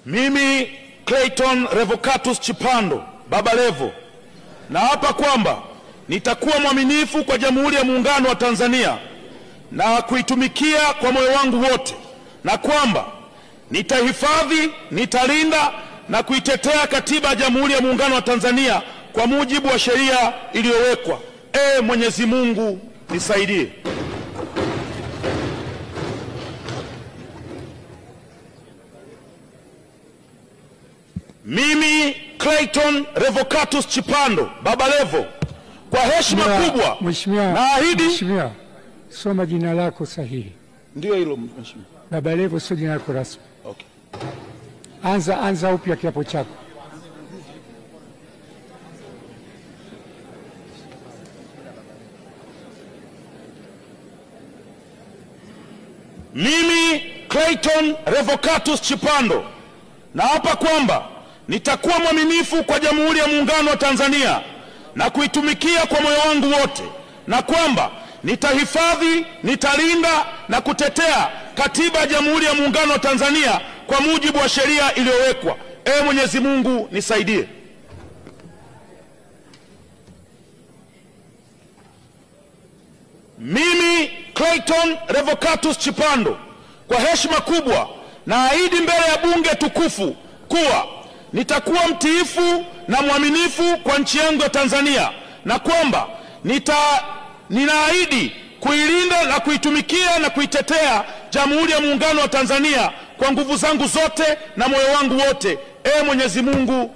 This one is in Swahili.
Mimi Clayton Revocatus Chipando Baba Levo naapa kwamba nitakuwa mwaminifu kwa Jamhuri ya Muungano wa Tanzania na kuitumikia kwa moyo wangu wote, na kwamba nitahifadhi, nitalinda na kuitetea Katiba ya Jamhuri ya Muungano wa Tanzania kwa mujibu wa sheria iliyowekwa. Mwenyezi Mungu nisaidie. Mimi Clayton Revocatus Chipando Baba Levo kwa heshima kubwa naahidi. Mheshimiwa, soma jina lako sahihi. Ndio hilo mheshimiwa. Baba Levo sio jina lako rasmi. Okay. Anza upya kiapo chako. Mimi Clayton Revocatus Chipando naapa kwamba nitakuwa mwaminifu kwa Jamhuri ya Muungano wa Tanzania na kuitumikia kwa moyo wangu wote, na kwamba nitahifadhi, nitalinda na kutetea Katiba ya Jamhuri ya Muungano wa Tanzania kwa mujibu wa sheria iliyowekwa. Mwenyezi Mungu nisaidie. Mimi Clayton Revocatus Chipando kwa heshima kubwa naahidi mbele ya bunge tukufu kuwa nitakuwa mtiifu na mwaminifu kwa nchi yangu ya Tanzania, na kwamba ninaahidi kuilinda na kuitumikia na kuitetea Jamhuri ya Muungano wa Tanzania kwa nguvu zangu zote na moyo wangu wote. Mwenyezi Mungu